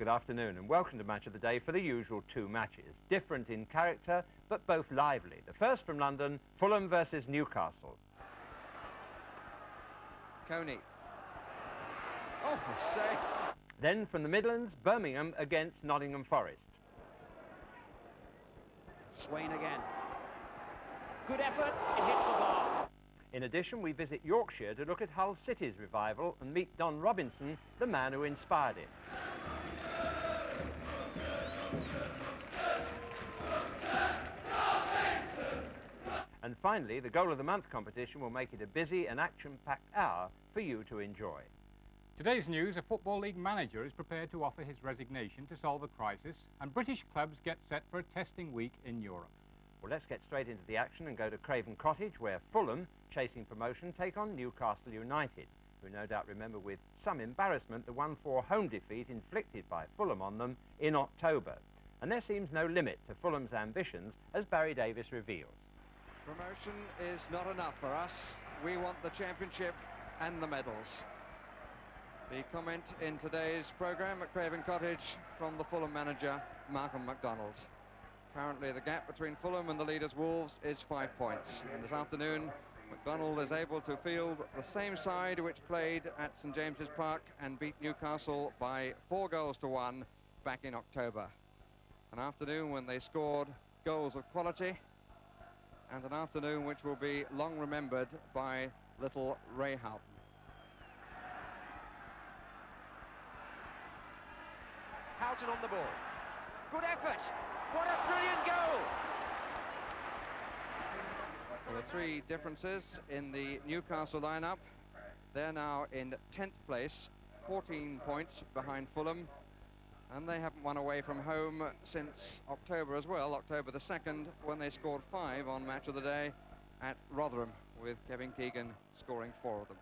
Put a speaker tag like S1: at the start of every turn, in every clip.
S1: good afternoon and welcome to Match of the Day for the usual two matches. Different in character, but both lively. The first from London, Fulham versus Newcastle.
S2: Coney. Oh, a save.
S1: Then from the Midlands, Birmingham against Nottingham Forest.
S3: Swain again. Good effort, it hits the bar.
S1: In addition, we visit Yorkshire to look at Hull City's revival and meet Don Robinson, the man who inspired it. And finally, the Goal of the Month competition will make it a busy and action-packed hour for you to enjoy.
S4: Today's news, a Football League manager is prepared to offer his resignation to solve a crisis, and British clubs get set for a testing week in Europe.
S1: Well, let's get straight into the action and go to Craven Cottage, where Fulham, chasing promotion, take on Newcastle United, who no doubt remember with some embarrassment the 1-4 home defeat inflicted by Fulham on them in October. And there seems no limit to Fulham's ambitions, as Barry Davies reveals.
S2: Promotion is not enough for us. We want the championship and the medals. The comment in today's programme at Craven Cottage from the Fulham manager, Malcolm MacDonald. Currently the gap between Fulham and the leaders Wolves is 5 points, and this afternoon MacDonald is able to field the same side which played at St James's Park and beat Newcastle by 4-1 back in October. An afternoon when they scored goals of quality, and an afternoon which will be long remembered by little Ray Houghton.
S3: Houghton on the ball. Good effort. What a brilliant goal!
S2: There are three differences in the Newcastle lineup. They're now in 10th place, 14 points behind Fulham, and they haven't won away from home since October as well, October the 2nd, when they scored 5 on Match of the Day at Rotherham, with Kevin Keegan scoring 4 of them.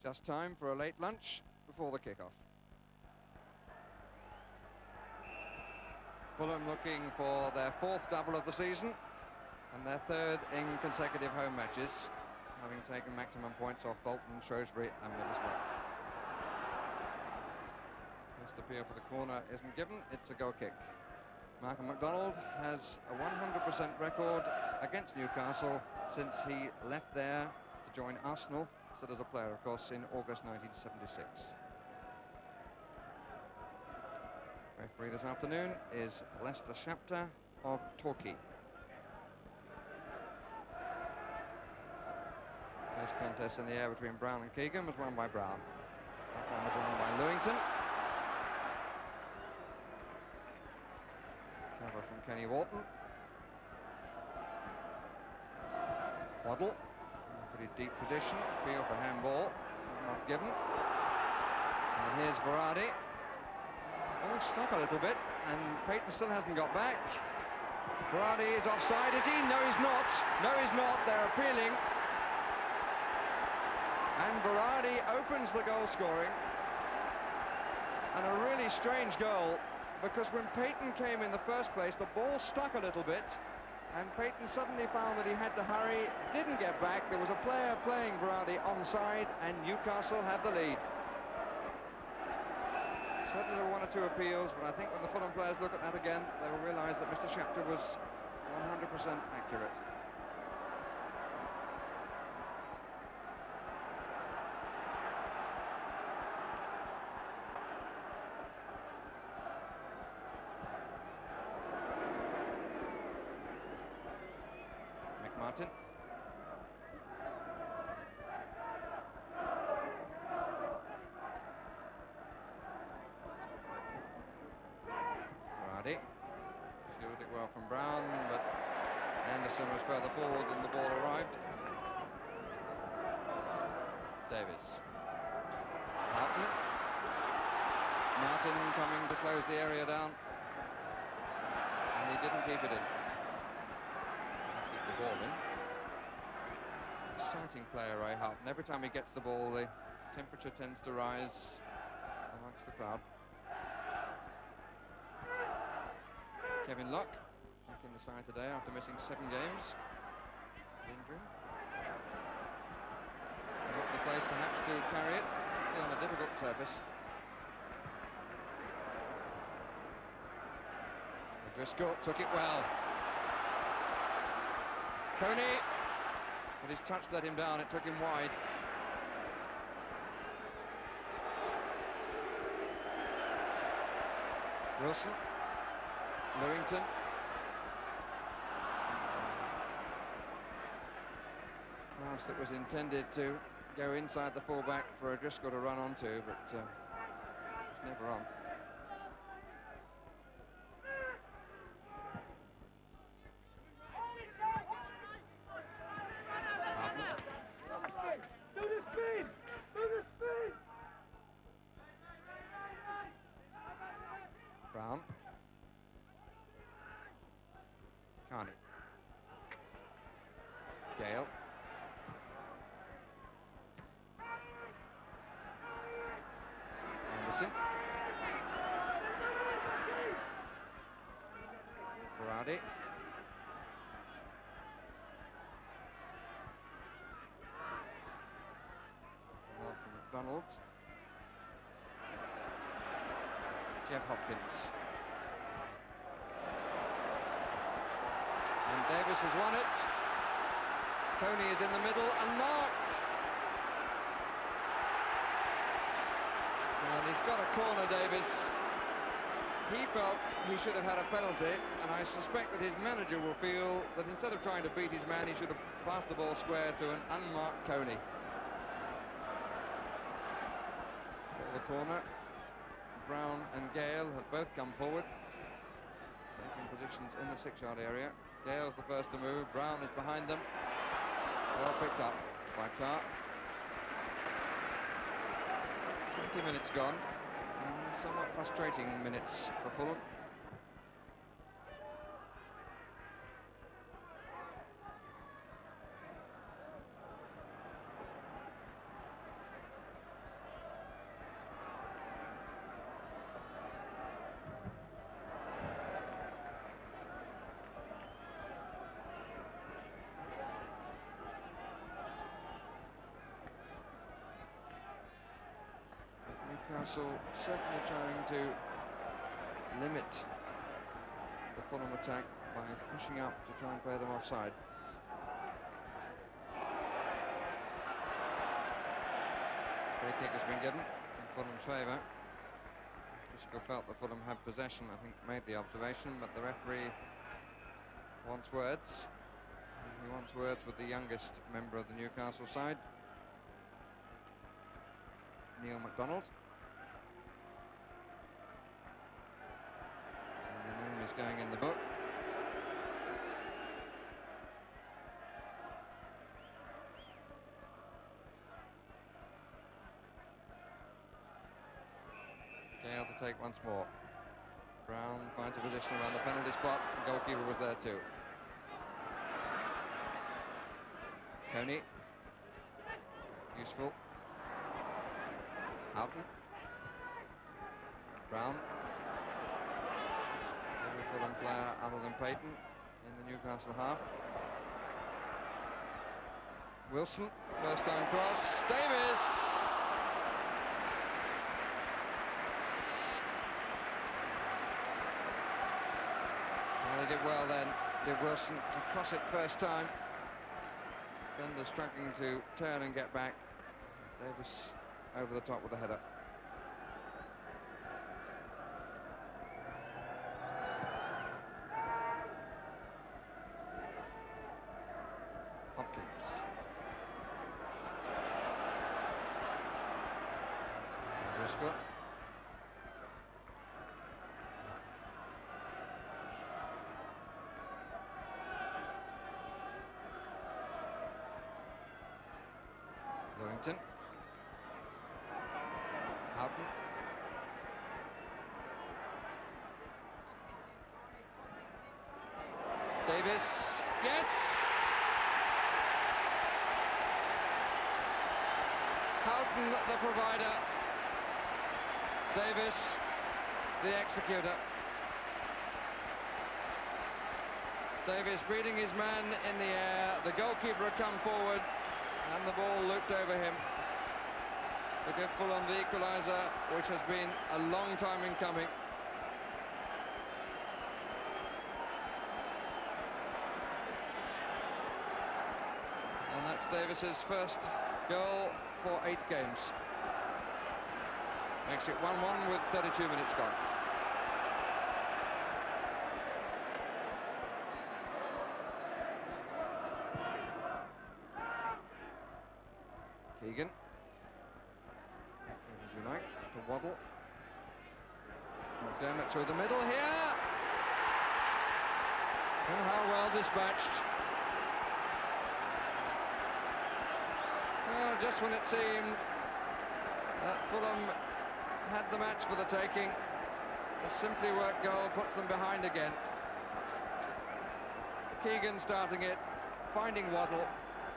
S2: Just time for a late lunch before the kickoff. Fulham looking for their 4th double of the season and their 3rd in consecutive home matches, having taken maximum points off Bolton, Shrewsbury and Middlesbrough. First appeal for the corner isn't given, it's a goal kick. Malcolm MacDonald has a 100% record against Newcastle since he left there to join Arsenal, still as a player of course, in August 1976. Referee this afternoon is Lester Shapter of Torquay. First contest in the air between Brown and Keegan was won by Brown. That one was won by Lewington. Cover from Kenny Wharton. Waddle, in a pretty deep position. Appeal for handball, not given. And here's Varady. Oh, stuck a little bit, and Payton still hasn't got back. Varady is offside, is he? No, he's not. No, he's not. They're appealing. And Varady opens the goal scoring. And a really strange goal, because when Payton came in the first place, the ball stuck a little bit, and Payton suddenly found that he had to hurry, didn't get back. There was a player playing Varady onside, and Newcastle had the lead. Certainly there were 1 or 2 appeals, but I think when the Fulham players look at that again, they will realise that Mr. Shapter was 100% accurate. McMartin. Shielded it well from Brown, but Anderson was further forward than the ball arrived. Davies. Houghton. Martin coming to close the area down. And he didn't keep it in. Keep the ball in. Exciting player, Ray Houghton. Every time he gets the ball, the temperature tends to rise amongst the crowd. Kevin Luck back in the side today after missing 7 games. Injury. Not the place perhaps to carry it, particularly on a difficult surface. Driscoll took it well. Coney, but his touch let him down, it took him wide. Wilson, Lewington. Pass that was intended to go inside the fullback for Driscoll to run onto, but it's never on. Brown. Carney. Gale. Anderson. Berardi. Ball from McDonald. Jeff Hopkins. And Davis has won it. Coney is in the middle and marked. And he's got a corner, Davis. He felt he should have had a penalty, and I suspect that his manager will feel that instead of trying to beat his man, he should have passed the ball square to an unmarked Coney. For the corner. Brown and Gale have both come forward, taking positions in the 6-yard area. Gale's the first to move, Brown is behind them. Well picked up by Carr. 20 minutes gone, and somewhat frustrating minutes for Fulham. Newcastle certainly trying to limit the Fulham attack by pushing up to try and play them offside. Free kick has been given in Fulham's favour. Driscoll felt that Fulham had possession, I think made the observation, but the referee wants words. He wants words with the youngest member of the Newcastle side, Neil MacDonald. Is going in the book. Gale to take once more. Brown finds a position around the penalty spot. The goalkeeper was there too. Coney. Useful. Houghton. Brown. Fulham player other than Payton in the Newcastle half. Wilson, first time cross. Davis! Well, he did well then, did Wilson, to cross it first time. Bender struggling to turn and get back. Davis over the top with the header. Driscoll. Lewington. Houghton. Davis. Yes! Houghton, the provider. Davis, the executor. Davis beating his man in the air. The goalkeeper had come forward and the ball looped over him to give Fulham the equaliser, which has been a long time in coming. Davis's first goal for 8 games. Makes it 1-1 with 32 minutes gone. Keegan. As you like, to Waddle. McDermott through the middle here. And how well dispatched. Well, just when it seemed that Fulham had the match for the taking, a simply worked goal puts them behind again. Keegan starting it, finding Waddle,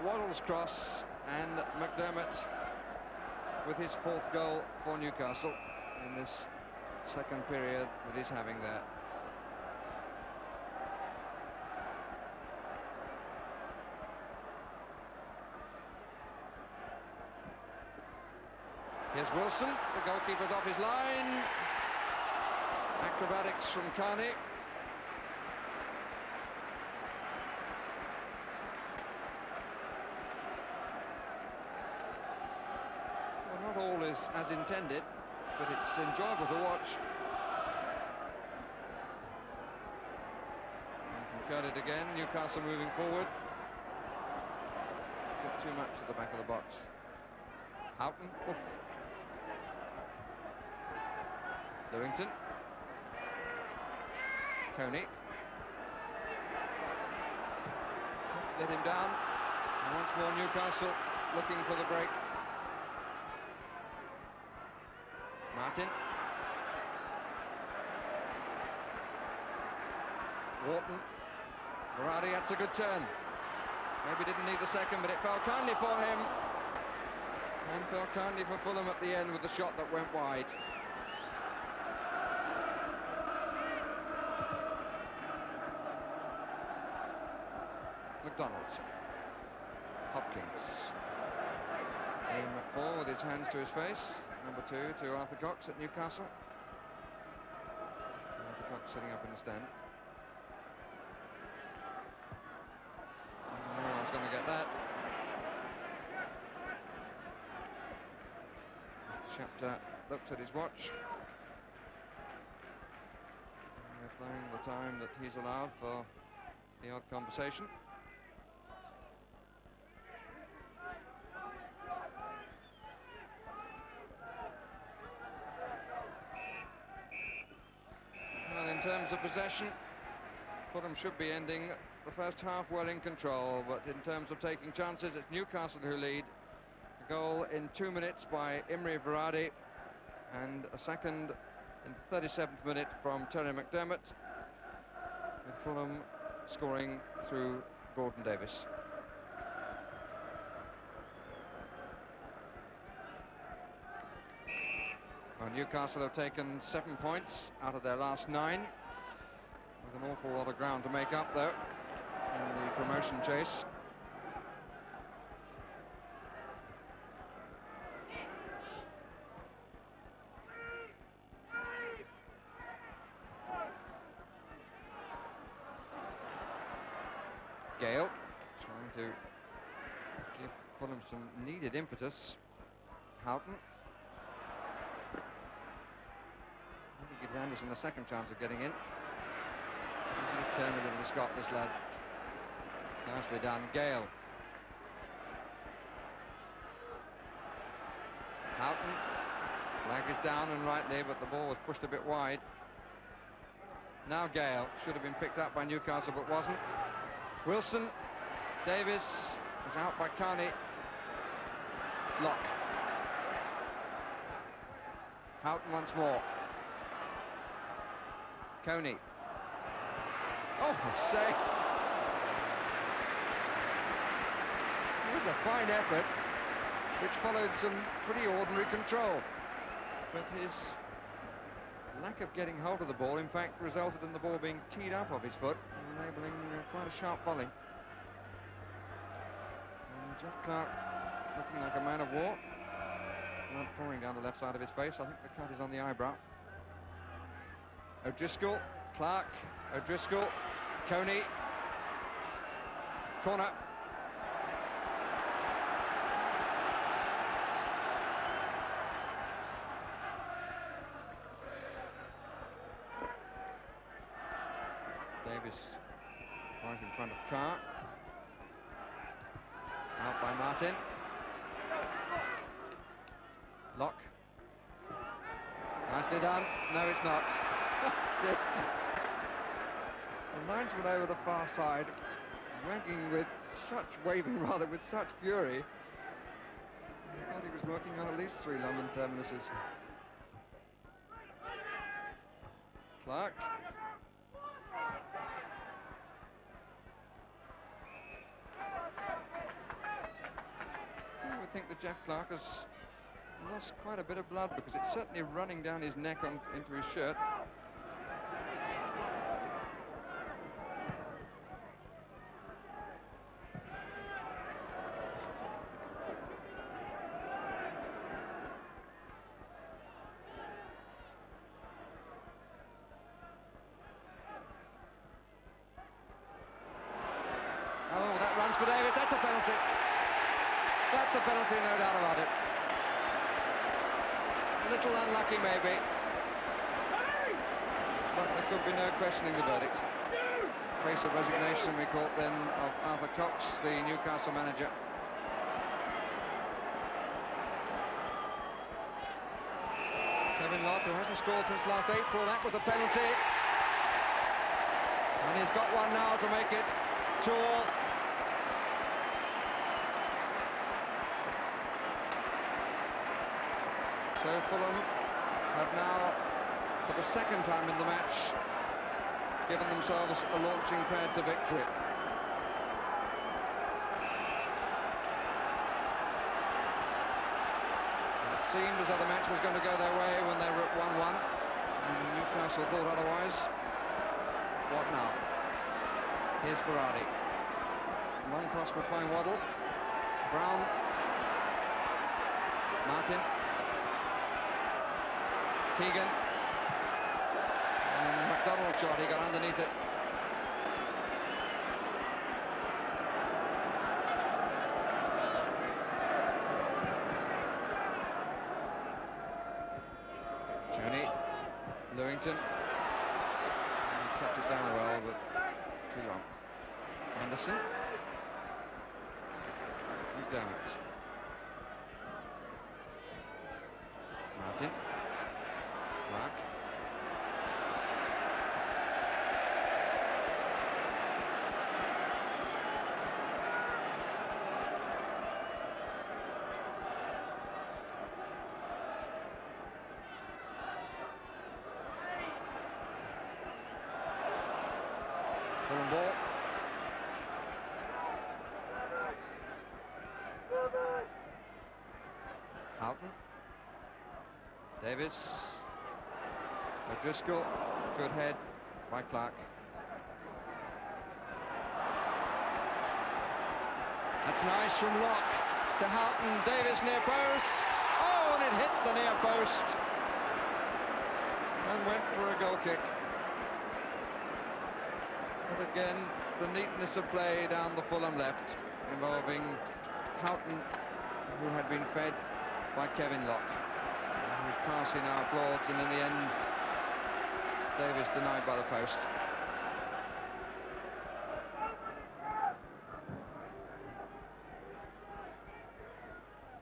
S2: Waddle's cross, and McDermott with his 4th goal for Newcastle in this second period that he's having there. Here's Wilson, the goalkeeper's off his line. Acrobatics from Carney. Well, not all is as intended, but it's enjoyable to watch. And can cut it again, Newcastle moving forward. It's a bit too much at the back of the box. Houghton, oof. Lewington. Tony. Let him down. And once more Newcastle looking for the break. Martin. Wharton. Berardi, that's a good turn. Maybe didn't need the second, but it fell kindly for him. And fell kindly for Fulham at the end with the shot that went wide. McDonald. Hopkins. Ian McFall with his hands to his face. Number 2 to Arthur Cox at Newcastle. Arthur Cox sitting up in the stand. No one's going to get that. Schefter looked at his watch. And they're playing the time that he's allowed for the odd conversation. Well, in terms of possession, Fulham should be ending the first half well in control, but in terms of taking chances, it's Newcastle who lead. A goal in 2 minutes by Imre Berardi, and a second in the 37th minute from Terry McDermott, with Fulham scoring through Gordon Davis. Well, Newcastle have taken 7 points out of their last 9, with an awful lot of ground to make up, though, in the promotion chase. Gale trying to give Fulham some needed impetus. Houghton. Maybe gives Anderson a second chance of getting in. He's determined in the Scot, this lad. It's nicely done. Gale. Houghton. Flag is down and rightly, but the ball was pushed a bit wide. Now Gale. Should have been picked up by Newcastle, but wasn't. Wilson. Davis was out by Carney. Lock. Houghton once more. Coney. Oh, a save. It was a fine effort, which followed some pretty ordinary control. But his lack of getting hold of the ball, in fact, resulted in the ball being teed up off his foot, enabling quite a sharp volley. And Jeff Clark looking like a man of war. Blood pouring down the left side of his face. I think the cut is on the eyebrow. O'Driscoll, Clark, O'Driscoll, Coney. Corner. Davis right in front of Carr. Out by Martin. Lock. Nicely done. No, it's not. The linesman over the far side, waving with such fury. I thought he was working on at least 3 London terminuses. Clark. I would think that Jeff Clark has lost quite a bit of blood, because it's certainly running down his neck into his shirt. Oh, that runs for Davis. That's a penalty. That's a penalty, no doubt about it. A little unlucky, maybe. But there could be no questioning the verdict. Face of resignation, we caught then, of Arthur Cox, the Newcastle manager. Kevin Locke, who hasn't scored since last April, that was a penalty. And he's got one now to make it 2-2. So Fulham have now, for the second time in the match, given themselves a launching pad to victory. And it seemed as though the match was going to go their way when they were at 1-1. And Newcastle thought otherwise. What now? Here's Berardi. Long cross would find Waddle. Brown. Martin. Keegan. And McDonald shot, he got underneath it. Tony. Lewington. He kept it down well, but too long. Anderson. McDermott. Martin. Clark. Fulham ball. Houghton. Davis. O'Driscoll. Good head by Clark. That's nice from Locke to Houghton. Davis near post. Oh, and it hit the near post and went for a goal kick. But again, the neatness of play down the Fulham left, involving Houghton, who had been fed by Kevin Locke, whose pass he now applauds, and in the end Davis denied by the post.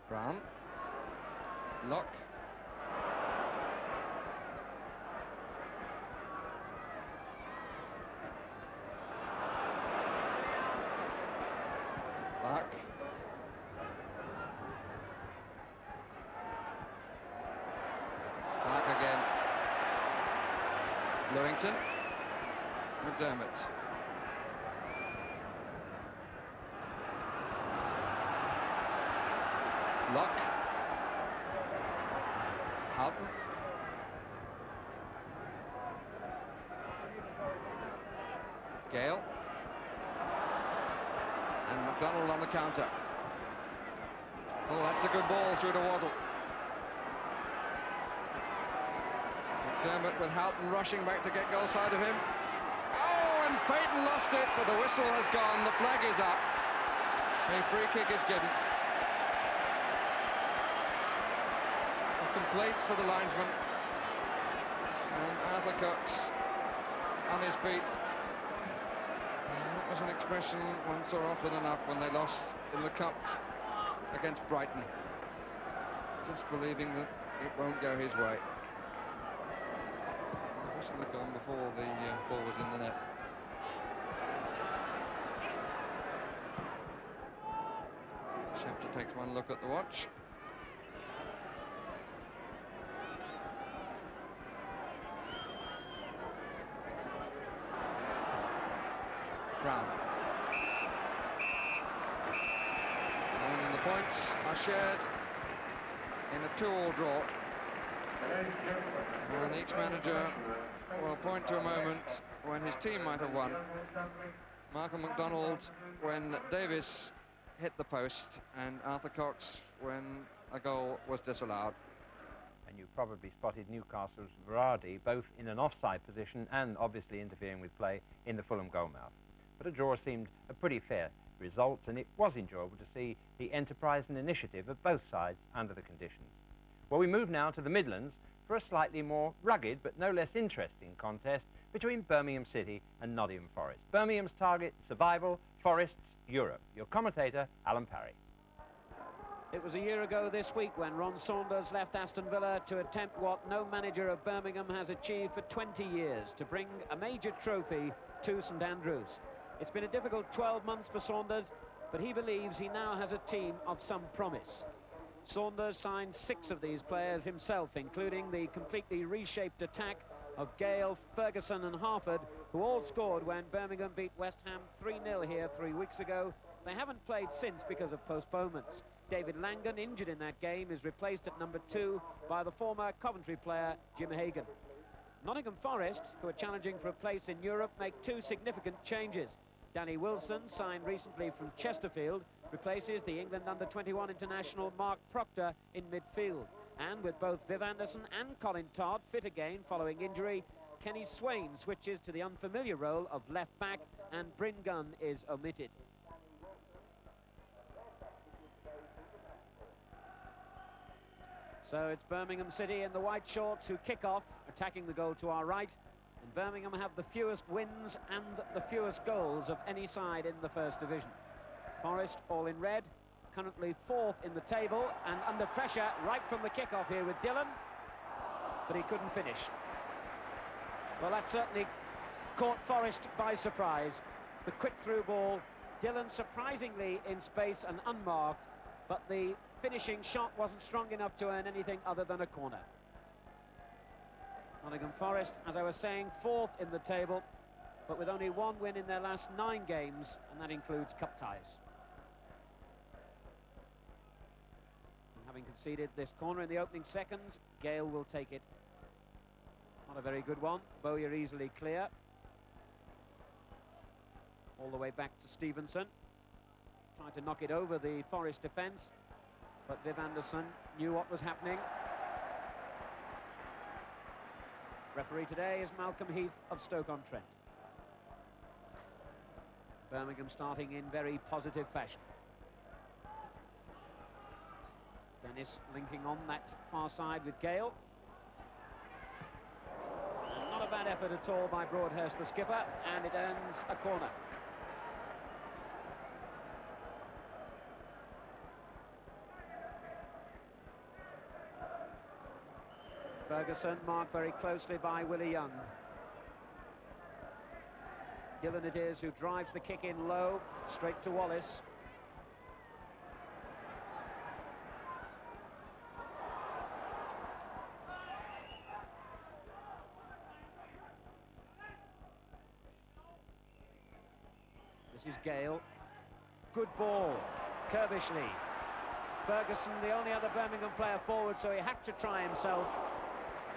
S2: Brown. Locke. Clark. Clark again. Lewington. McDermott. Locke. Houghton. Gale. And McDonald on the counter. Oh, that's a good ball through to Waddle. McDermott with Houghton rushing back to get goal side of him. Oh, and Payton lost it. So the whistle has gone. The flag is up. A free kick is given. Complaints to the linesman, and Arthur Cox on his feet was an expression one saw often enough when they lost in the cup against Brighton. Just believing that it won't go his way. The whistle had gone before the ball was in the net. Schefter takes one look at the watch. Brown. And the points are shared in a 2-all draw. And each manager will point to a moment when his team might have won. Malcolm MacDonald when Davis hit the post, and Arthur Cox when a goal was disallowed.
S1: And you probably spotted Newcastle's Varady both in an offside position and obviously interfering with play in the Fulham goalmouth. But a draw seemed a pretty fair result, and it was enjoyable to see the enterprise and initiative of both sides under the conditions. Well, we move now to the Midlands for a slightly more rugged but no less interesting contest between Birmingham City and Nottingham Forest. Birmingham's target, survival, Forest's Europe. Your commentator, Alan Parry.
S5: It was a year ago this week when Ron Saunders left Aston Villa to attempt what no manager of Birmingham has achieved for 20 years, to bring a major trophy to St Andrews. It's been a difficult 12 months for Saunders, but he believes he now has a team of some promise. Saunders signed 6 of these players himself, including the completely reshaped attack of Gale, Ferguson and Harford, who all scored when Birmingham beat West Ham 3-0 here 3 weeks ago. They haven't played since because of postponements. David Langan, injured in that game, is replaced at number 2 by the former Coventry player Jim Hagan. Nottingham Forest, who are challenging for a place in Europe, make 2 significant changes. Danny Wilson, signed recently from Chesterfield, replaces the England under-21 international Mark Proctor in midfield. And with both Viv Anderson and Colin Todd fit again following injury, Kenny Swain switches to the unfamiliar role of left-back, and Bryn Gunn is omitted. So it's Birmingham City in the white shorts who kick off, attacking the goal to our right. And Birmingham have the fewest wins and the fewest goals of any side in the First Division. Forest all in red, currently 4th in the table, and under pressure right from the kick-off here with Dillon, but he couldn't finish. Well, that certainly caught Forest by surprise. The quick through ball, Dillon surprisingly in space and unmarked, but the finishing shot wasn't strong enough to earn anything other than a corner. Nottingham Forest, as I was saying, 4th in the table, but with only 1 win in their last 9 games, and that includes cup ties. And having conceded this corner in the opening seconds, Gale will take it. Not a very good one. Bowyer easily clear. All the way back to Stevenson. Tried to knock it over the Forest defence, but Viv Anderson knew what was happening. Referee today is Malcolm Heath of Stoke-on-Trent. Birmingham starting in very positive fashion. Dennis linking on that far side with Gale. And not a bad effort at all by Broadhurst, the skipper, and it earns a corner. Ferguson marked very closely by Willie Young. Dillon it is who drives the kick in low, straight to Wallace. This is Gale. Good ball. Kerbishley. Ferguson, the only other Birmingham player forward, so he had to try himself.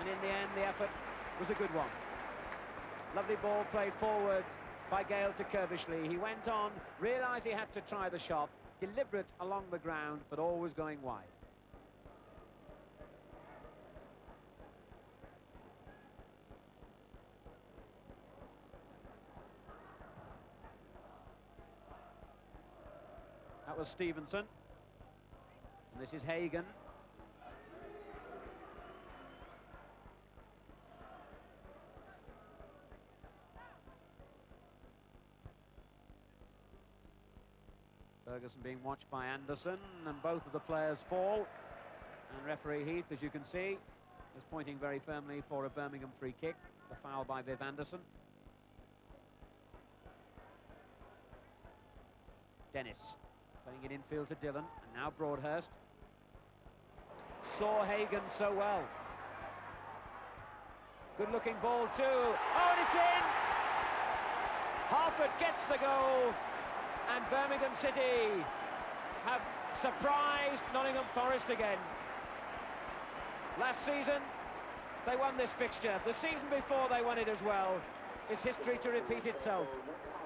S5: And in the end, the effort was a good one. Lovely ball played forward by Gale to Kerbishley. He went on, realised he had to try the shot, deliberate along the ground, but always going wide. That was Stevenson. And this is Hagan. Ferguson being watched by Anderson, and both of the players fall. And referee Heath, as you can see, is pointing very firmly for a Birmingham free kick. The foul by Viv Anderson. Dennis playing it infield to Dillon, and now Broadhurst. Saw Hagen so well. Good looking ball too. Oh, and it's in! Harford gets the goal, and Birmingham City have surprised Nottingham Forest again. Last season, they won this fixture. The season before, they won it as well. It's history to repeat itself.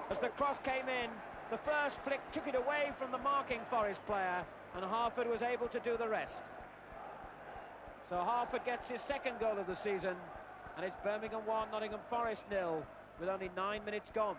S5: As the cross came in, the first flick took it away from the marking Forest player, and Harford was able to do the rest. So Harford gets his second goal of the season, and it's Birmingham 1, Nottingham Forest 0, with only 9 minutes gone.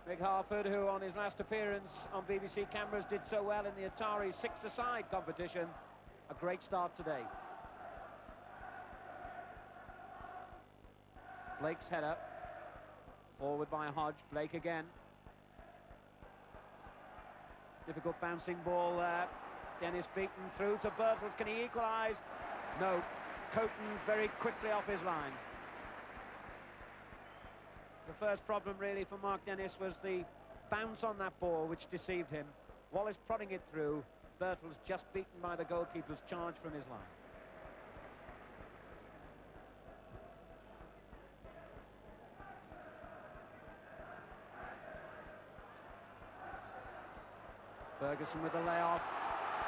S5: Mick Harford, who on his last appearance on BBC cameras did so well in the Atari six-a-side competition, a great start today. Blake's header, forward by Hodge. Blake again. Difficult bouncing ball there. Dennis beaten through to Birtles. Can he equalise? No. Coton very quickly off his line. The first problem really for Mark Dennis was the bounce on that ball, which deceived him. Wallace prodding it through. Birtles just beaten by the goalkeeper's charge from his line. Ferguson with the layoff,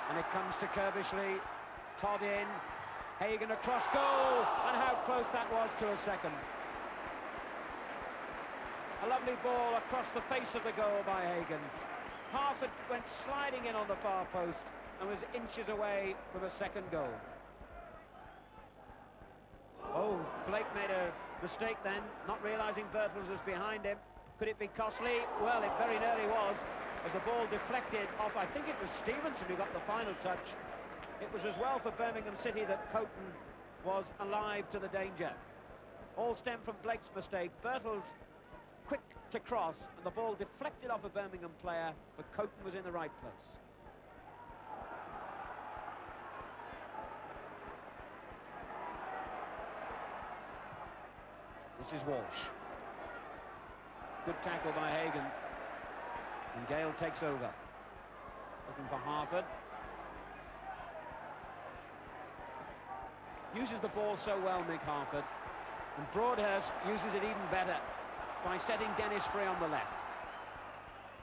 S5: and it comes to Kerbishley. Todd in, Hagen across goal, and how close that was to a second. A lovely ball across the face of the goal by Hagen. Harford went sliding in on the far post and was inches away from a second goal. Oh, Blake made a mistake then, not realising Birtles was behind him. Could it be costly? Well, it very nearly was, as the ball deflected off, I think it was Stevenson who got the final touch. It was as well for Birmingham City that Coton was alive to the danger. All stemmed from Blake's mistake. Birtles quick to cross, and the ball deflected off a Birmingham player, but Coton was in the right place. This is Walsh. Good tackle by Hagen. And Gale takes over. Looking for Harford. Uses the ball so well, Mick Harford. And Broadhurst uses it even better by setting Dennis free on the left.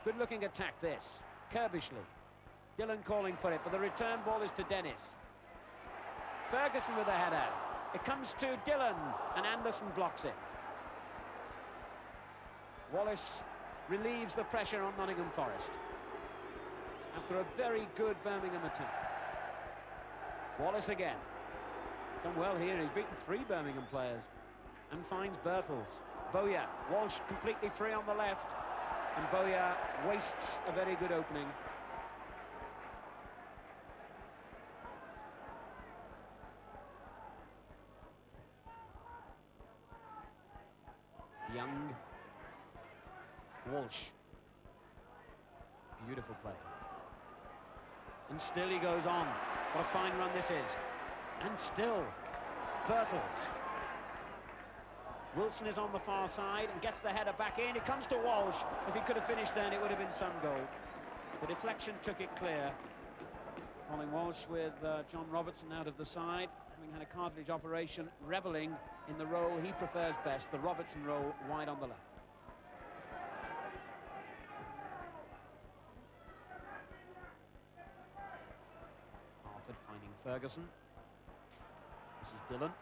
S5: Good looking attack this. Kerbishley. Dillon calling for it, but the return ball is to Dennis. Ferguson with a header. It comes to Dillon, and Anderson blocks it. Wallace relieves the pressure on Nottingham Forest after a very good Birmingham attack. Wallace again. Done well here. He's beaten 3 Birmingham players and finds Birtles. Bowyer. Walsh completely free on the left, and Bowyer wastes a very good opening. Young. Walsh. Beautiful play. And still he goes on. What a fine run this is. And still, Birtles. Wilson is on the far side and gets the header back in. It comes to Walsh. If he could have finished then, it would have been some goal. The deflection took it clear. Colin Walsh with John Robertson out of the side, having had a cartilage operation, revelling in the role he prefers best, the Robertson role, wide on the left. Harford finding Ferguson. This is Dillon.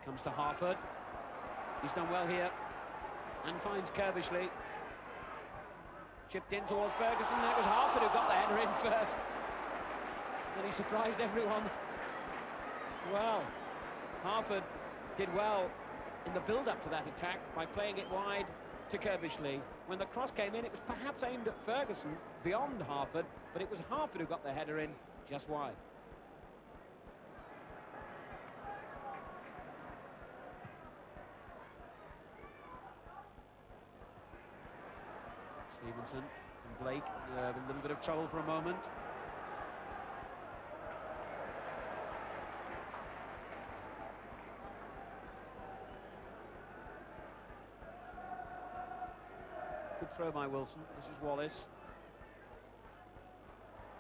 S5: Comes to Harford. He's done well here and finds Kerbishley. Chipped in towards Ferguson, and it was Harford who got the header in first. And he surprised everyone. Well, Harford did well in the build-up to that attack by playing it wide to Kerbishley. When the cross came in, it was perhaps aimed at Ferguson beyond Harford, but it was Harford who got the header in just wide. Stevenson and Blake in a little bit of trouble for a moment. Good throw by Wilson. This is Wallace.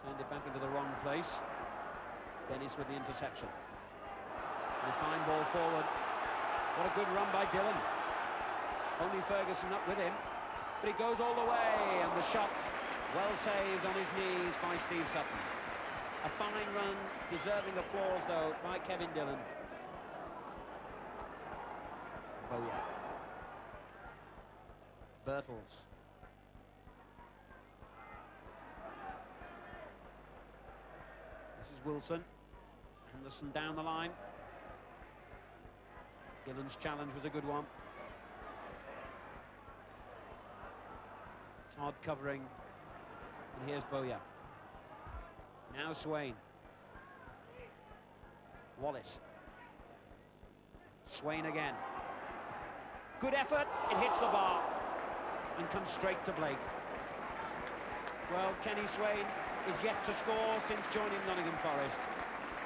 S5: Turned it back into the wrong place. Dennis with the interception. And a fine ball forward. What a good run by Dillon. Only Ferguson up with him. But he goes all the way, and the shot well saved on his knees by Steve Sutton. A fine run, deserving applause though by Kevin Dillon. Bowyer. Birtles. This is Wilson. Henderson down the line. Dillon's challenge was a good one. Todd covering, and here's Bowyer. Now Swain. Wallace. Swain again. Good effort, it hits the bar and comes straight to Blake. Well, Kenny Swain is yet to score since joining Nottingham Forest,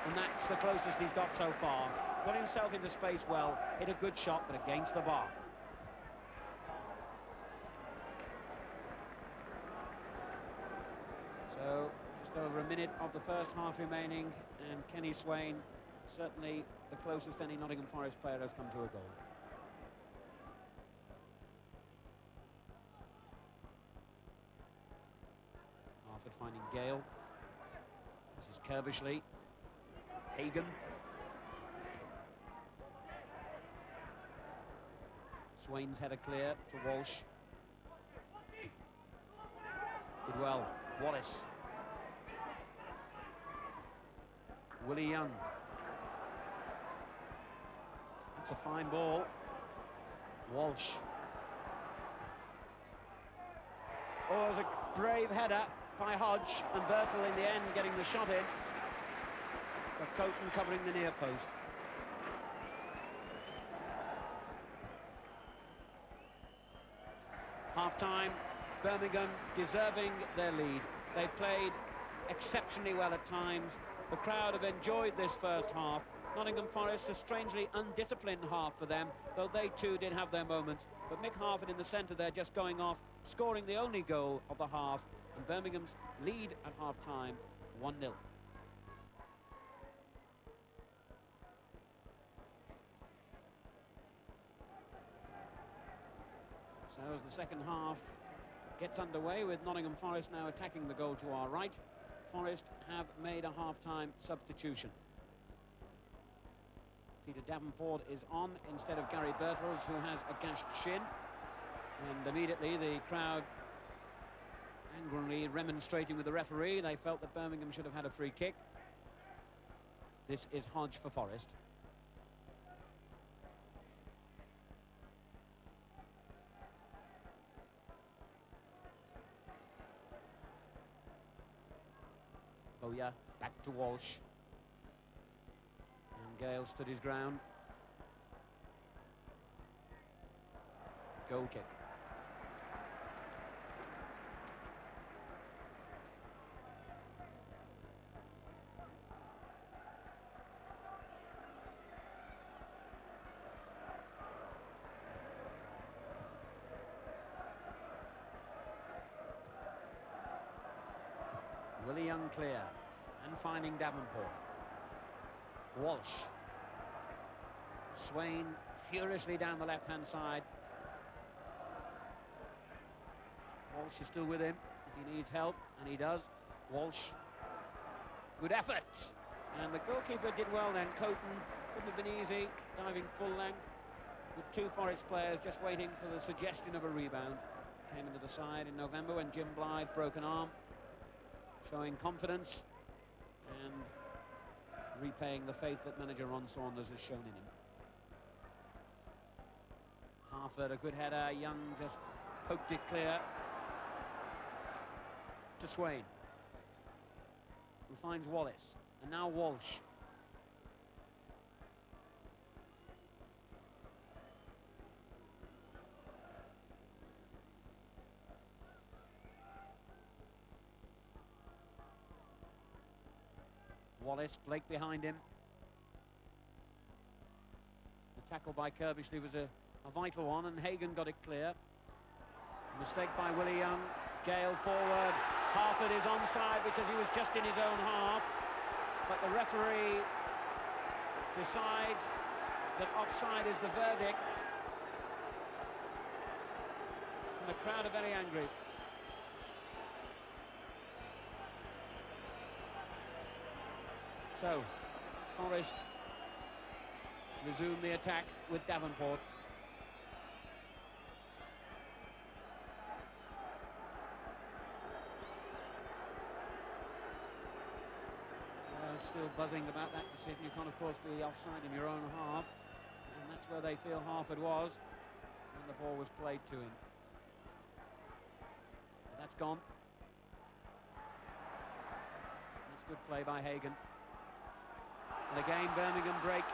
S5: and that's the closest he's got so far. Got himself into space well, hit a good shot, but against the bar. So, just over a minute of the first half remaining, and Kenny Swain, certainly the closest any Nottingham Forest player has come to a goal. Harford finding Gale. This is Kerbishley. Hagan. Swain's header clear to Walsh. Did well. Wallace. Willie Young. That's a fine ball. Walsh. Oh, it was a brave header by Hodge, and Berthel in the end getting the shot in. But Coton covering the near post. Half-time, Birmingham deserving their lead. They played exceptionally well at times. The crowd have enjoyed this first half. Nottingham Forest, a strangely undisciplined half for them, though they too did have their moments. But Mick Harford in the centre there just going off, scoring the only goal of the half, and Birmingham's lead at half-time, 1-0. So as the second half gets underway, with Nottingham Forest now attacking the goal to our right, Forest have made a half-time substitution. Peter Davenport is on instead of Gary Birtles, who has a gashed shin. And immediately the crowd angrily remonstrating with the referee. They felt that Birmingham should have had a free kick. This is Hodge for Forest. Bowyer back to Walsh. And Gale stood his ground. Goal kick. Willie Young clear, and finding Davenport. Walsh. Swain furiously down the left-hand side. Walsh is still with him if he needs help, and he does. Walsh. Good effort. And the goalkeeper did well then. Coton, couldn't have been easy, diving full length, with two Forest players just waiting for the suggestion of a rebound. Came into the side in November when Jim Blythe broke an arm, showing confidence and repaying the faith that manager Ron Saunders has shown in him. Harford, a good header. Young just poked it clear to Swain, who finds Wallace, and now Walsh. Wallace, Blake behind him. The tackle by Kirbishley was a vital one, and Hagan got it clear. Mistake by Willie Young. Gale forward. Harford is onside because he was just in his own half, but the referee decides that offside is the verdict, and the crowd are very angry. So, Forest resume the attack with Davenport. Still buzzing about that decision. You can't, of course, be offside in your own half, and that's where they feel Harford was when the ball was played to him. But that's gone. That's good play by Hagan. And again, Birmingham break.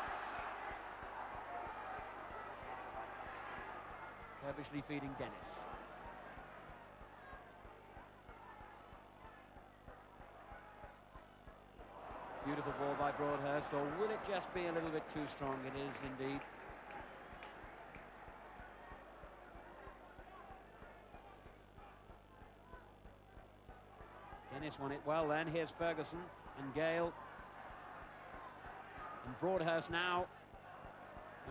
S5: Kirbishley feeding Dennis. Beautiful ball by Broadhurst, or will it just be a little bit too strong? It is indeed. Dennis won it well then. Here's Ferguson and Gale. And Broadhurst now.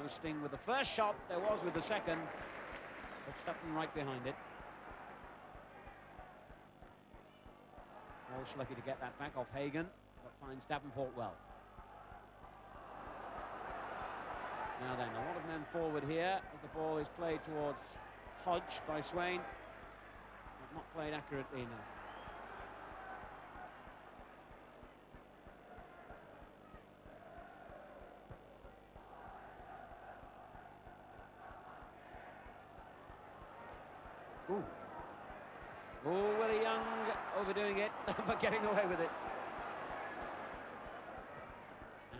S5: No sting with the first shot, there was with the second, but Sutton right behind it. Walsh lucky to get that back off Hagan, but finds Davenport well. Now then, a lot of men forward here as the ball is played towards Hodge by Swain, but not played accurately enough. Ooh. Oh, Willie Young overdoing it, but getting away with it.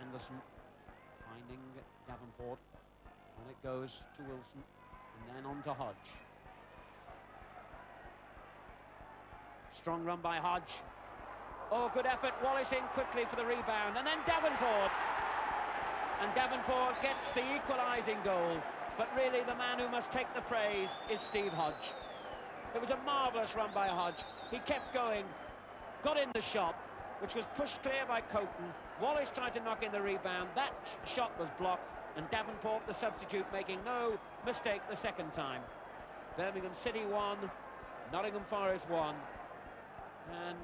S5: Anderson finding Davenport. On it goes to Wilson, and then on to Hodge. Strong run by Hodge. Oh, good effort. Wallace in quickly for the rebound, and then Davenport. And Davenport gets the equalising goal, but really the man who must take the praise is Steve Hodge. It was a marvellous run by Hodge. He kept going, got in the shot, which was pushed clear by Coton. Wallace tried to knock in the rebound. That shot was blocked, and Davenport, the substitute, making no mistake the second time. Birmingham City won, Nottingham Forest won, and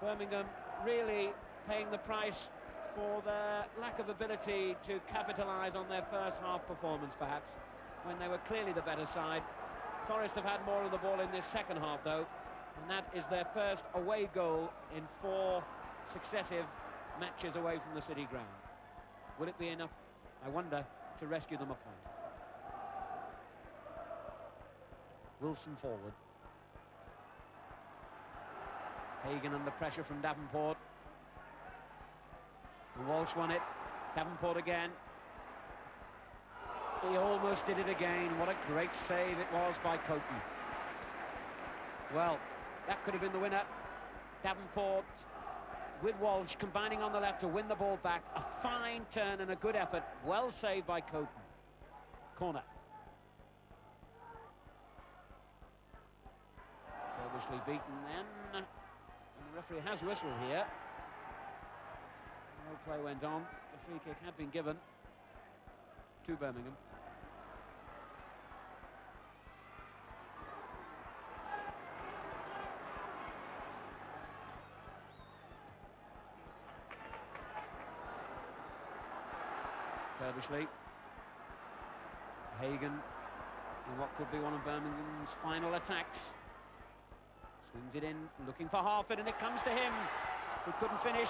S5: Birmingham really paying the price for their lack of ability to capitalise on their first half performance, perhaps, when they were clearly the better side. Forest have had more of the ball in this second half, though, and that is their first away goal in 4 successive matches away from the City ground. Will it be enough, I wonder, to rescue them a point? Wilson forward. Hagan under pressure from Davenport. And Walsh won it. Davenport again. He almost did it again. What a great save it was by Coton. Well, that could have been the winner. Davenport with Walsh combining on the left to win the ball back. A fine turn and a good effort. Well saved by Coton. Corner. Kirbishley beaten then. And the referee has whistled here. No play went on. The free kick had been given to Birmingham. Kirbishley. Hagan in what could be one of Birmingham's final attacks. Swings it in, looking for Harford, and it comes to him, who couldn't finish.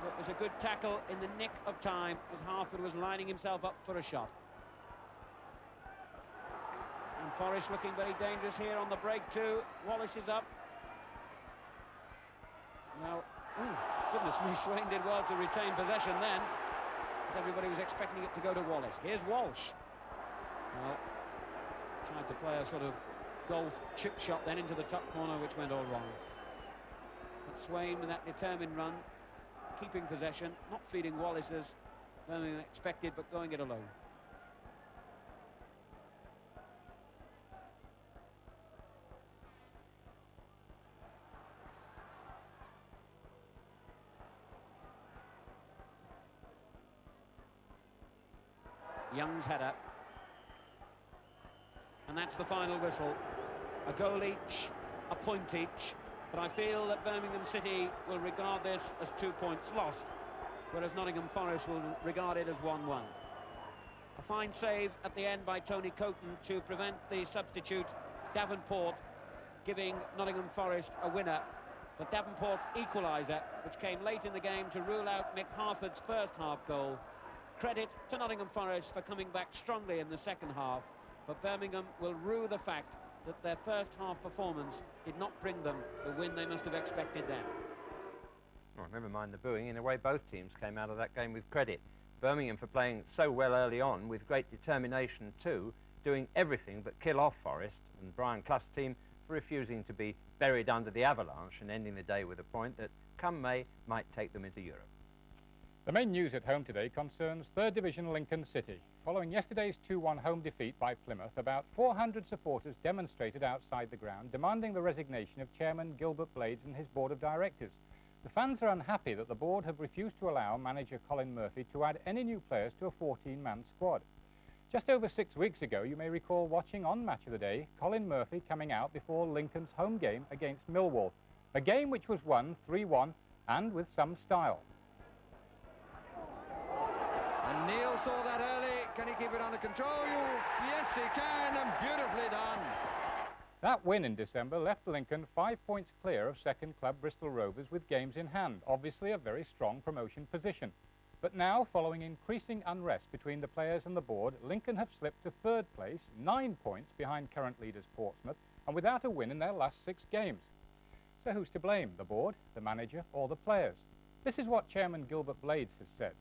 S5: It was a good tackle in the nick of time as Harford was lining himself up for a shot. And Forest looking very dangerous here on the break too. Wallace is up. Now, oh, goodness me, Swain did well to retain possession then, as everybody was expecting it to go to Wallace. Here's Walsh. Well, tried to play a sort of golf chip shot then into the top corner, which went all wrong. But Swain, with that determined run, keeping possession, not feeding Wallace as Birmingham expected, but going it alone. Young's header. And that's the final whistle. A goal each, a point each. But I feel that Birmingham City will regard this as 2 points lost, whereas Nottingham Forest will regard it as 1-1. A fine save at the end by Tony Coton to prevent the substitute Davenport giving Nottingham Forest a winner. But Davenport's equaliser, which came late in the game to rule out Mick Harford's first half goal. Credit to Nottingham Forest for coming back strongly in the second half, but Birmingham will rue the fact that their first half performance did not bring them the win they must have expected then.
S1: Well, never mind the booing. In a way, both teams came out of that game with credit. Birmingham for playing so well early on, with great determination too, doing everything but kill off Forest, and Brian Clough's team for refusing to be buried under the avalanche and ending the day with a point that, come May, might take them into Europe.
S4: The main news at home today concerns 3rd Division Lincoln City. Following yesterday's 2-1 home defeat by Plymouth, about 400 supporters demonstrated outside the ground, demanding the resignation of Chairman Gilbert Blades and his board of directors. The fans are unhappy that the board have refused to allow manager Colin Murphy to add any new players to a 14-man squad. Just over 6 weeks ago, you may recall watching on Match of the Day, Colin Murphy coming out before Lincoln's home game against Millwall, a game which was won 3-1 and with some style.
S2: And Neil saw that early. Can he keep it under control? Yes, he can, and beautifully done.
S4: That win in December left Lincoln 5 points clear of second club Bristol Rovers with games in hand, obviously a very strong promotion position. But now, following increasing unrest between the players and the board, Lincoln have slipped to 3rd place, 9 points behind current leaders Portsmouth, and without a win in their last 6 games. So who's to blame, the board, the manager, or the players? This is what Chairman Gilbert Blades has said.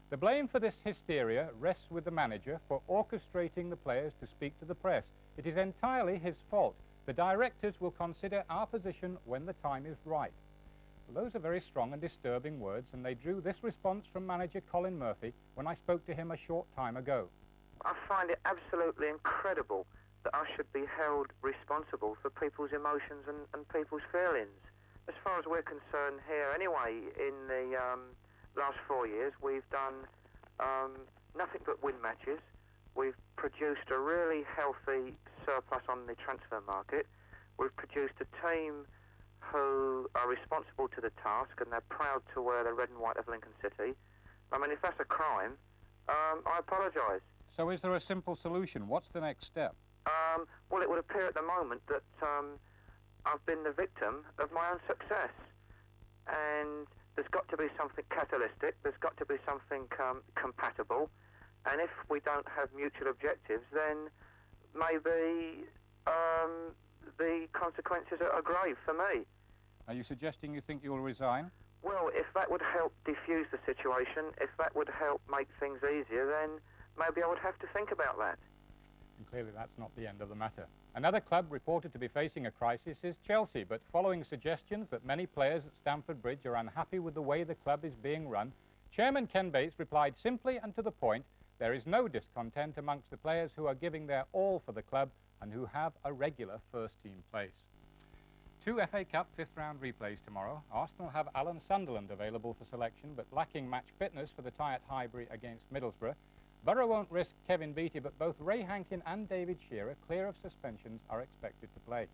S4: The blame for this hysteria rests with the manager for orchestrating the players to speak to the press. It is entirely his fault. The directors will consider our position when the time is right. Well, those are very strong and disturbing words, and they drew this response from manager Colin Murphy when I spoke to him a short time ago.
S6: I find it absolutely incredible that I should be held responsible for people's emotions and people's feelings. As far as we're concerned here anyway, in the last 4 years, we've done nothing but win matches. We've produced a really healthy surplus on the transfer market. We've produced a team who are responsible to the task, and they're proud to wear the red and white of Lincoln City. I mean, if that's a crime, I apologise.
S4: So is there a simple solution? What's the next step?
S6: Well, it would appear at the moment that I've been the victim of my own success. And there's got to be something catalytic, there's got to be something compatible, and if we don't have mutual objectives, then maybe the consequences are grave for me.
S4: Are you suggesting you think you'll resign?
S6: Well, if that would help diffuse the situation, if that would help make things easier, then maybe I would have to think about that.
S4: And clearly that's not the end of the matter. Another club reported to be facing a crisis is Chelsea, but following suggestions that many players at Stamford Bridge are unhappy with the way the club is being run, Chairman Ken Bates replied simply and to the point, there is no discontent amongst the players who are giving their all for the club and who have a regular first-team place. 2 FA Cup 5th round replays tomorrow. Arsenal have Alan Sunderland available for selection, but lacking match fitness for the tie at Highbury against Middlesbrough. Borough won't risk Kevin Beattie, but both Ray Hankin and David Shearer, clear of suspensions, are expected to play.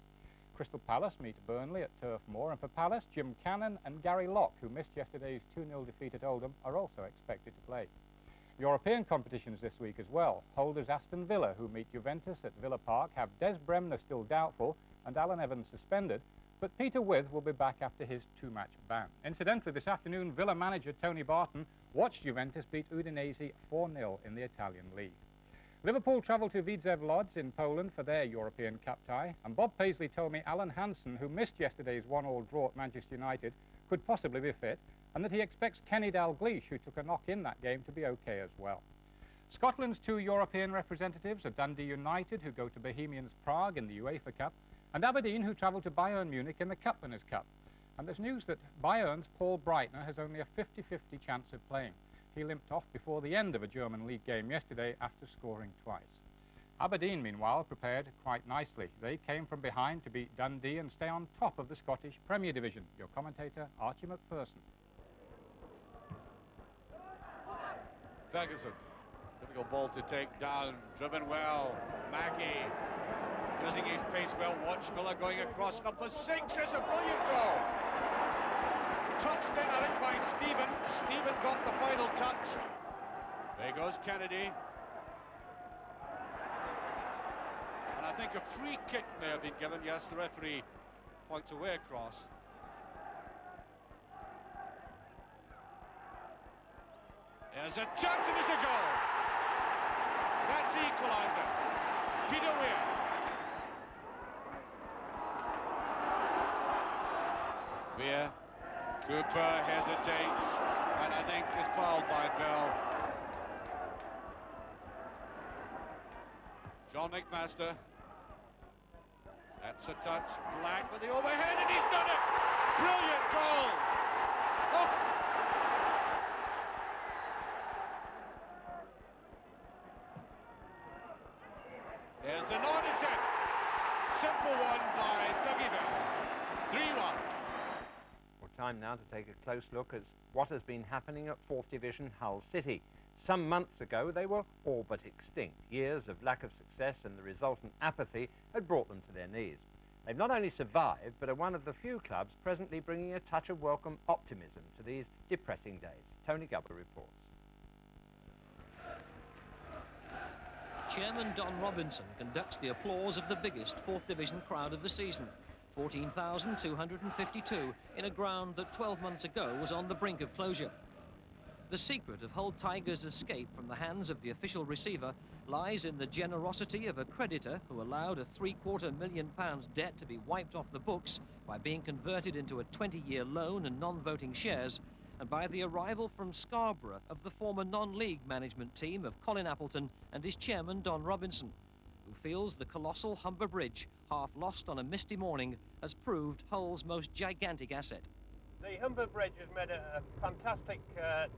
S4: Crystal Palace meet Burnley at Turf Moor, and for Palace, Jim Cannon and Gary Locke, who missed yesterday's 2-0 defeat at Oldham, are also expected to play. European competitions this week as well. Holders Aston Villa, who meet Juventus at Villa Park, have Des Bremner still doubtful and Alan Evans suspended, but Peter Withe will be back after his 2-match ban. Incidentally, this afternoon, Villa manager Tony Barton watched Juventus beat Udinese 4-0 in the Italian league. Liverpool travel to Widzew Łódź in Poland for their European Cup tie, and Bob Paisley told me Alan Hansen, who missed yesterday's 1-1 draw at Manchester United, could possibly be fit, and that he expects Kenny Dalglish, who took a knock in that game, to be okay as well. Scotland's 2 European representatives are Dundee United, who go to Bohemians Prague in the UEFA Cup, and Aberdeen, who travel to Bayern Munich in the Cup Winners' Cup. And there's news that Bayern's Paul Breitner has only a 50-50 chance of playing. He limped off before the end of a German league game yesterday after scoring twice. Aberdeen, meanwhile, prepared quite nicely. They came from behind to beat Dundee and stay on top of the Scottish Premier Division. Your commentator, Archie McPherson.
S7: Ferguson, difficult ball to take down, driven well. Mackey, using his pace well. Watch Miller going across, number 6, it's a brilliant goal. Touched in, I think, by Stephen. Stephen got the final touch. There goes Kennedy. And I think a free kick may have been given. Yes, the referee points away across. There's a chance and it's a goal. That's the equaliser. Peter Weir. Weir. Cooper hesitates and I think is fouled by Bell. John McMaster. That's a touch. Black with the overhead and he's done it! Brilliant goal! Oh. There's the nod, it's in. Simple one by Dougie Bell. 3-1.
S1: Well, time now to take a close look at what has been happening at 4th Division Hull City. Some months ago, they were all but extinct. Years of lack of success and the resultant apathy had brought them to their knees. They've not only survived, but are one of the few clubs presently bringing a touch of welcome optimism to these depressing days. Tony Gubber reports.
S8: Chairman Don Robinson conducts the applause of the biggest 4th Division crowd of the season. 14,252 in a ground that 12 months ago was on the brink of closure. The secret of Hull Tigers' escape from the hands of the official receiver lies in the generosity of a creditor who allowed a £750 million debt to be wiped off the books by being converted into a 20-year loan and non-voting shares, and by the arrival from Scarborough of the former non-league management team of Colin Appleton and his chairman Don Robinson, who feels the colossal Humber Bridge, half lost on a misty morning, has proved Hull's most gigantic asset.
S9: The Humber Bridge has made a fantastic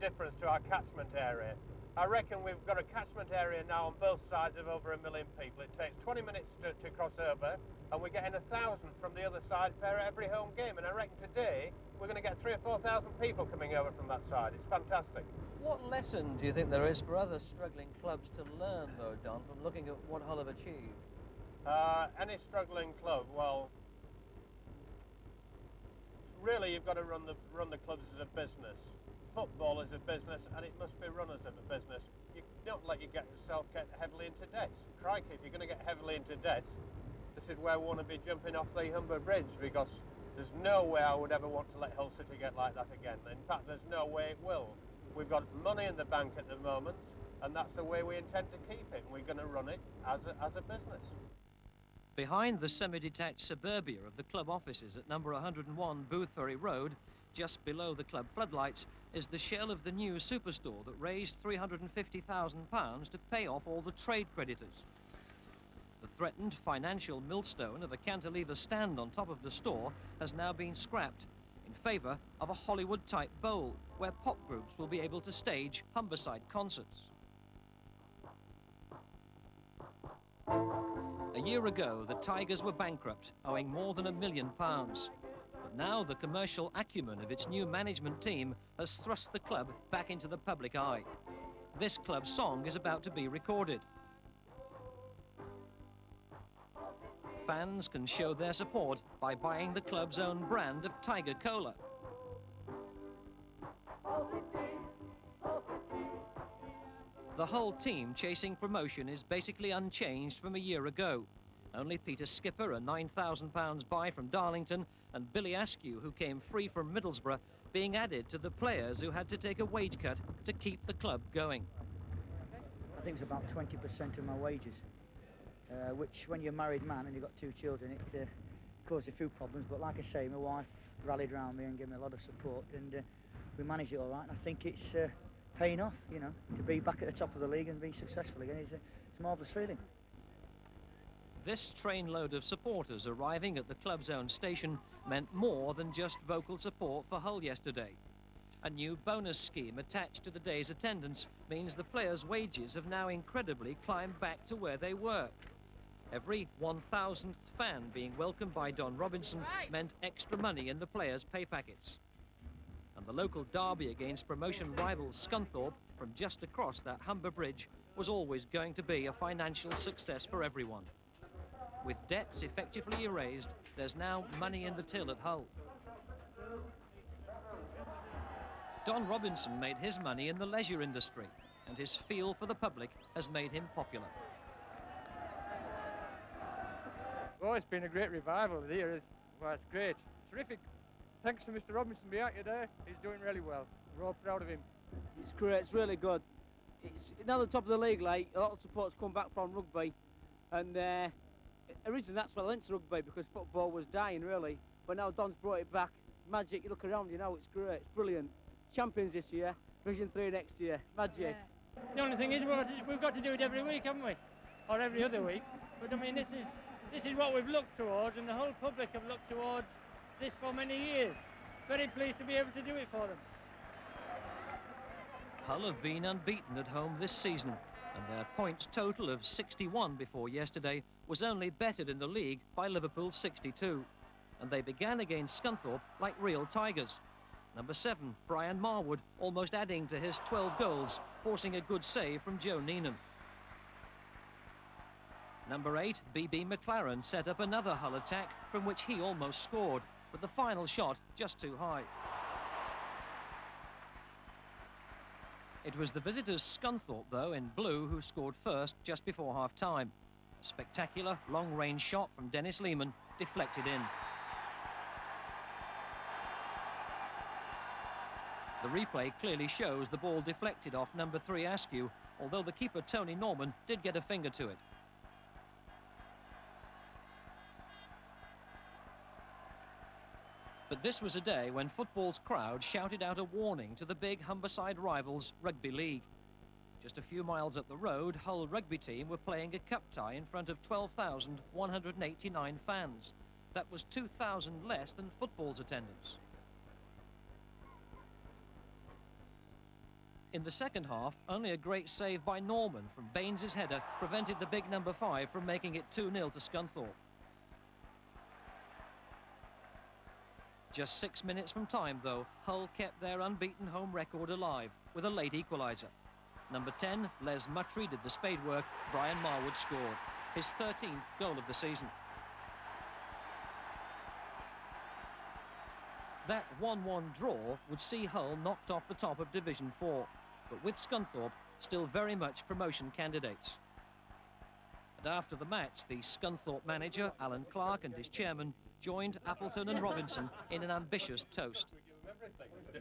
S9: difference to our catchment area. I reckon we've got a catchment area now on both sides of over 1 million people. It takes 20 minutes to cross over, and we're getting 1,000 from the other side for every home game. And I reckon today we're going to get 3,000 or 4,000 people coming over from that side. It's fantastic.
S8: What lesson do you think there is for other struggling clubs to learn, though, Don, from looking at what Hull have achieved?
S9: Any struggling club, well, really you've got to run the clubs as a business. Football is a business, and it must be run as a business. You don't let yourself get heavily into debt. Crikey, if you're going to get heavily into debt, this is where we want to be jumping off the Humber Bridge, because there's no way I would ever want to let Hull City get like that again. In fact, there's no way it will. We've got money in the bank at the moment, and that's the way we intend to keep it. We're going to run it as a business.
S8: Behind the semi-detached suburbia of the club offices at number 101 Boothferry Road, just below the club floodlights, is the shell of the new superstore that raised £350,000 to pay off all the trade creditors. The threatened financial millstone of a cantilever stand on top of the store has now been scrapped in favour of a Hollywood-type bowl where pop groups will be able to stage Humberside concerts. A year ago, the Tigers were bankrupt, owing more than £1 million. But now the commercial acumen of its new management team has thrust the club back into the public eye. This club's song is about to be recorded. Fans can show their support by buying the club's own brand of Tiger Cola. The whole team chasing promotion is basically unchanged from a year ago. Only Peter Skipper, a £9,000 buy from Darlington, and Billy Askew, who came free from Middlesbrough, being added to the players who had to take a wage cut to keep the club going.
S10: I think it was about 20% of my wages, which when you're a married man and you've got 2 children, it caused a few problems. But like I say, my wife rallied around me and gave me a lot of support, and we managed it all right. And I think it's paying off, you know, to be back at the top of the league and be successful again. It's a marvellous feeling.
S8: This trainload of supporters arriving at the club's own station meant more than just vocal support for Hull yesterday. A new bonus scheme attached to the day's attendance means the players' wages have now incredibly climbed back to where they were. Every 1,000th fan being welcomed by Don Robinson meant extra money in the players' pay packets. And the local derby against promotion rivals Scunthorpe from just across that Humber Bridge was always going to be a financial success for everyone. With debts effectively erased, there's now money in the till at Hull. Don Robinson made his money in the leisure industry, and his feel for the public has made him popular.
S11: Oh, it's been a great revival here. Well, it's great. Terrific. Thanks to Mr. Robinson being out today. He's doing really well. We're all proud of him.
S12: It's great. It's really good. It's now the top of the league, like, a lot of support's come back from rugby, and originally that's why I went to rugby, because football was dying, really. But now Don's brought it back. Magic, you look around, you know, it's great, it's brilliant. Champions this year, Division 3 next year, magic.
S13: Yeah. The only thing is we've got to do it every week, haven't we? Or every other week. But I mean, this is what we've looked towards, and the whole public have looked towards this for many years. Very pleased to be able to do it for them.
S8: Hull have been unbeaten at home this season, and their points total of 61 before yesterday was only bettered in the league by Liverpool's 62. And they began against Scunthorpe like real tigers. Number 7, Brian Marwood, almost adding to his 12 goals, forcing a good save from Joe Neenan. Number 8, B.B. McLaren, set up another Hull attack from which he almost scored, but the final shot just too high. It was the visitors Scunthorpe, though, in blue, who scored first just before half-time. A spectacular long-range shot from Dennis Lehman, deflected in. The replay clearly shows the ball deflected off number 3 Askew, although the keeper Tony Norman did get a finger to it. But this was a day when football's crowd shouted out a warning to the big Humberside rivals Rugby League. Just a few miles up the road, Hull rugby team were playing a cup tie in front of 12,189 fans. That was 2,000 less than football's attendance. In the second half, only a great save by Norman from Baines's header prevented the big number 5 from making it 2-0 to Scunthorpe. Just 6 minutes from time, though, Hull kept their unbeaten home record alive with a late equaliser. Number 10, Les Muttry, did the spade work. Brian Marwood scored, his 13th goal of the season. That 1-1 draw would see Hull knocked off the top of Division 4, but with Scunthorpe still very much promotion candidates. And after the match, the Scunthorpe manager, Alan Clark, and his chairman joined Appleton and Robinson in an ambitious toast.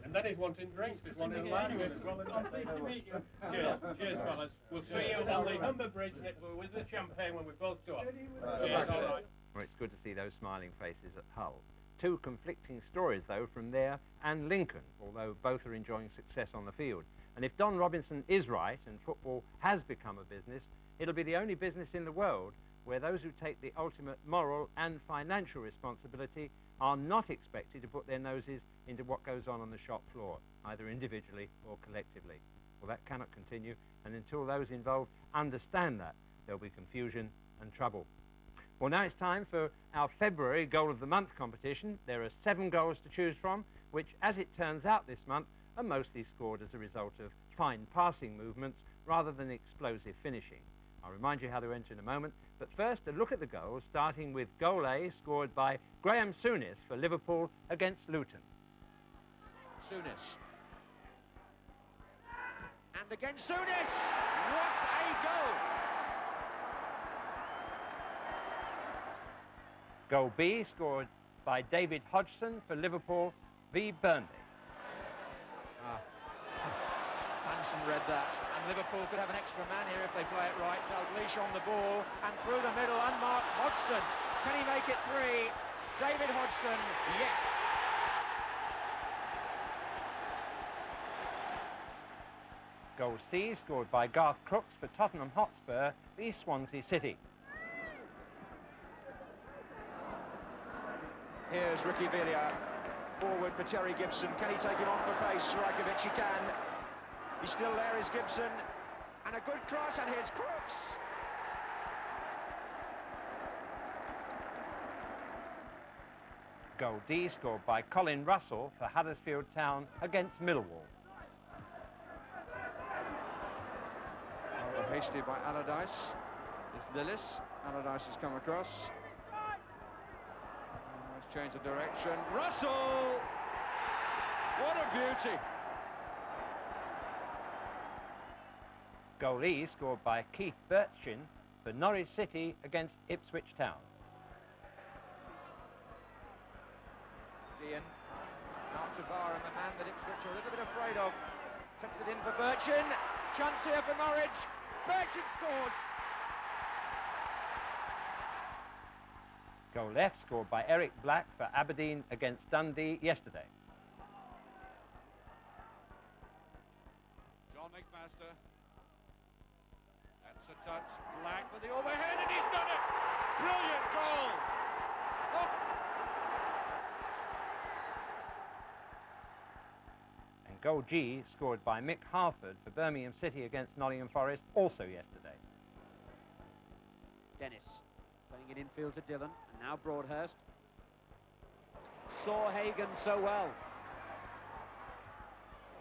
S9: And then he's wanting drinks, he's wanting wine as well. I'm pleased to meet you. Cheers, cheers, fellas. We'll see you on the Humber Bridge with the champagne when we both go up. Cheers, all right.
S1: Well, it's good to see those smiling faces at Hull. 2 conflicting stories, though, from there and Lincoln, although both are enjoying success on the field. And if Don Robinson is right and football has become a business, it'll be the only business in the world where those who take the ultimate moral and financial responsibility are not expected to put their noses into what goes on the shop floor, either individually or collectively. Well, that cannot continue, and until those involved understand that, there'll be confusion and trouble. Well, now it's time for our February Goal of the Month competition. There are 7 goals to choose from, which, as it turns out this month, are mostly scored as a result of fine passing movements rather than explosive finishing. I'll remind you how to enter in a moment, but first a look at the goals, starting with goal A, scored by Graham Souness for Liverpool against Luton.
S3: Souness. And against Souness! What a goal!
S1: Goal B, scored by David Hodgson for Liverpool v Burnley.
S3: And Robinson read that. And Liverpool could have an extra man here if they play it right. Dalglish on the ball, and through the middle, unmarked Hodgson. Can he make it 3? David Hodgson, yes.
S1: Goal C scored by Garth Crooks for Tottenham Hotspur v Swansea City.
S3: Here's Ricky Villier, forward for Terry Gibson. Can he take him on for pace? Rajkovic, he can. He's still there, is Gibson. And a good cross, and here's Crooks.
S1: Goal D scored by Colin Russell for Huddersfield Town against Millwall.
S2: Hasty by Allardyce. It's Lillis. Allardyce has come across. Nice change of direction. Russell! What a beauty!
S1: Goal E scored by Keith Birchin for Norwich City against Ipswich Town.
S3: Ian, out to Barham, a man that Ipswich are a little bit afraid of. Tucks it in for Birchin. Chance here for Norwich. Birchin scores.
S1: Goal F scored by Eric Black for Aberdeen against Dundee yesterday.
S7: John McMaster. That's a touch. Black with the overhead, and he's done it! Brilliant goal! Oh.
S1: And goal G scored by Mick Harford for Birmingham City against Nottingham Forest also yesterday.
S5: Dennis playing it infield to Dillon, and now Broadhurst. Saw Hagan so well.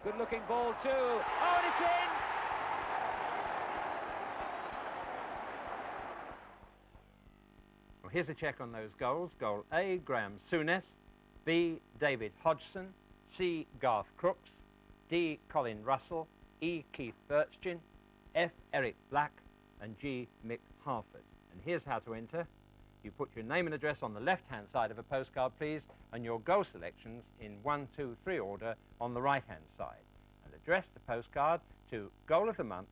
S5: Good looking ball too. Oh, and it's in!
S1: Well, here's a check on those goals. Goal A, Graham Souness. B, David Hodgson. C, Garth Crooks. D, Colin Russell. E, Keith Birchin. F, Eric Black. And G, Mick Harford. And here's how to enter. You put your name and address on the left-hand side of a postcard, please, and your goal selections in 1, 2, 3 order on the right-hand side. And address the postcard to Goal of the Month,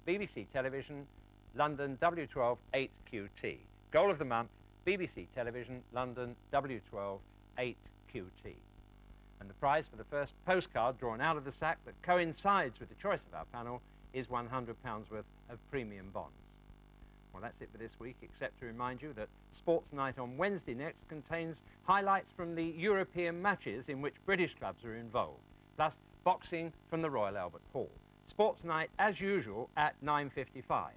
S1: BBC Television, London W12 8QT. Goal of the Month, BBC Television, London W12 8QT. And the prize for the first postcard drawn out of the sack that coincides with the choice of our panel is £100 worth of premium bonds. Well, that's it for this week, except to remind you that Sports Night on Wednesday next contains highlights from the European matches in which British clubs are involved, plus boxing from the Royal Albert Hall. Sports Night, as usual, at 9:55.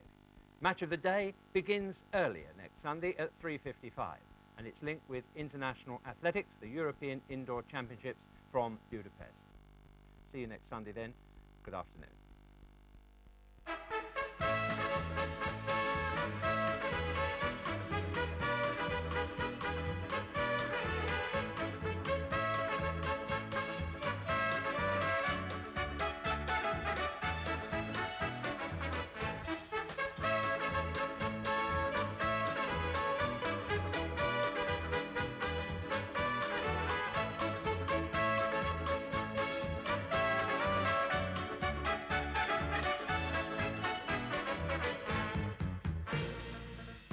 S1: Match of the day begins earlier next Sunday at 3:55, and it's linked with international athletics, the European Indoor Championships from Budapest. See you next Sunday then. Good afternoon.